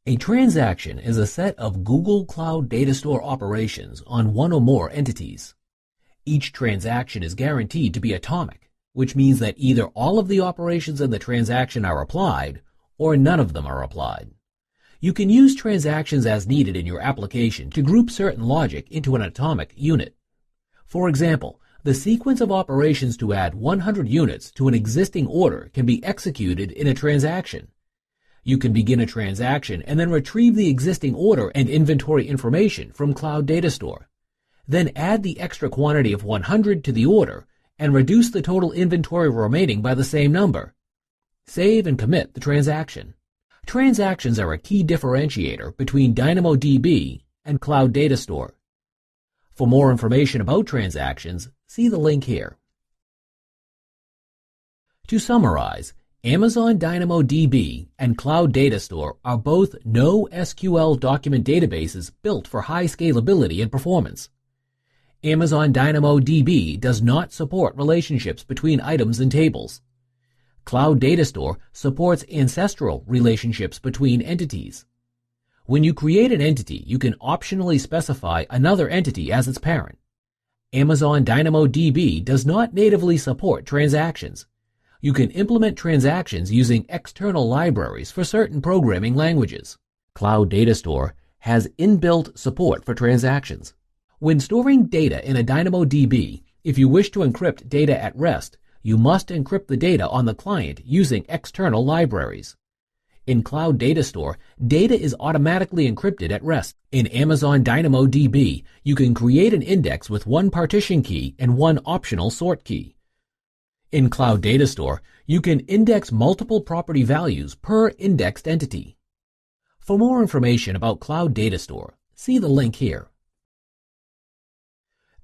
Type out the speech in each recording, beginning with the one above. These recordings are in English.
A transaction is a set of Google Cloud Data Store operations on one or more entities. Each transaction is guaranteed to be atomic, which means that either all of the operations in the transaction are applied or none of them are applied. You can use transactions as needed in your application to group certain logic into an atomic unit. For example, the sequence of operations to add 100 units to an existing order can be executed in a transaction. You can begin a transaction and then retrieve the existing order and inventory information from Cloud Data Store. Then add the extra quantity of 100 to the order and reduce the total inventory remaining by the same number. Save and commit the transaction. Transactions are a key differentiator between DynamoDB and Cloud Data Store. For more information about transactions, see the link here. To summarize, Amazon DynamoDB and Cloud Data Store are both NoSQL document databases built for high scalability and performance. Amazon DynamoDB does not support relationships between items and tables. Cloud Data Store supports ancestral relationships between entities. When you create an entity, you can optionally specify another entity as its parent. Amazon DynamoDB does not natively support transactions. You can implement transactions using external libraries for certain programming languages. Cloud Data Store has inbuilt support for transactions. When storing data in a DynamoDB, if you wish to encrypt data at rest, you must encrypt the data on the client using external libraries. In Cloud Data Store, data is automatically encrypted at rest. In Amazon DynamoDB, you can create an index with one partition key and one optional sort key. In Cloud Data Store, you can index multiple property values per indexed entity. For more information about Cloud Data Store, see the link here.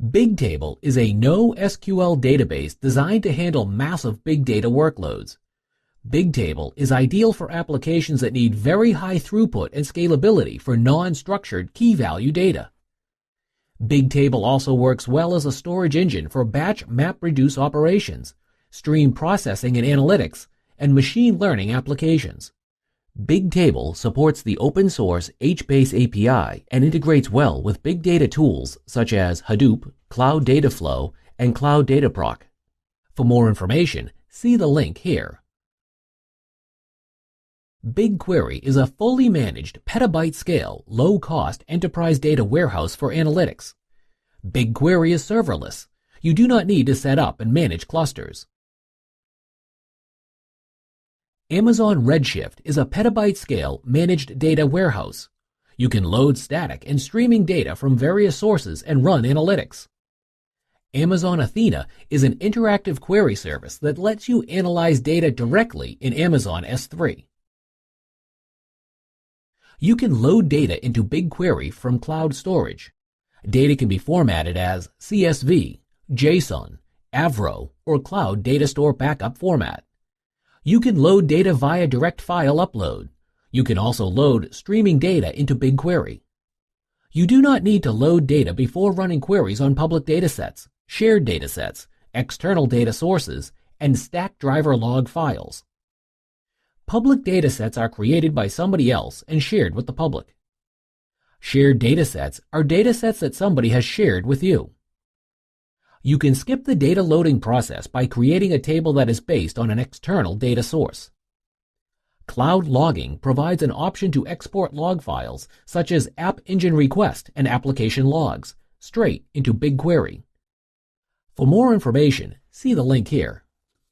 Bigtable is a NoSQL database designed to handle massive big data workloads. Bigtable is ideal for applications that need very high throughput and scalability for non-structured key-value data. Bigtable also works well as a storage engine for batch MapReduce operations, stream processing and analytics, and machine learning applications. Bigtable supports the open-source HBase API and integrates well with big data tools such as Hadoop, Cloud Dataflow, and Cloud Dataproc. For more information, see the link here. BigQuery is a fully managed petabyte-scale, low-cost enterprise data warehouse for analytics. BigQuery is serverless. You do not need to set up and manage clusters. Amazon Redshift is a petabyte-scale managed data warehouse. You can load static and streaming data from various sources and run analytics. Amazon Athena is an interactive query service that lets you analyze data directly in Amazon S3. You can load data into BigQuery from cloud storage. Data can be formatted as CSV, JSON, Avro, or Cloud Data Store backup format. You can load data via direct file upload. You can also load streaming data into BigQuery. You do not need to load data before running queries on public datasets, shared datasets, external data sources, and Stackdriver log files. Public datasets are created by somebody else and shared with the public. Shared datasets are datasets that somebody has shared with you. You can skip the data loading process by creating a table that is based on an external data source. Cloud Logging provides an option to export log files such as App Engine Request and application logs straight into BigQuery. For more information, see the link here.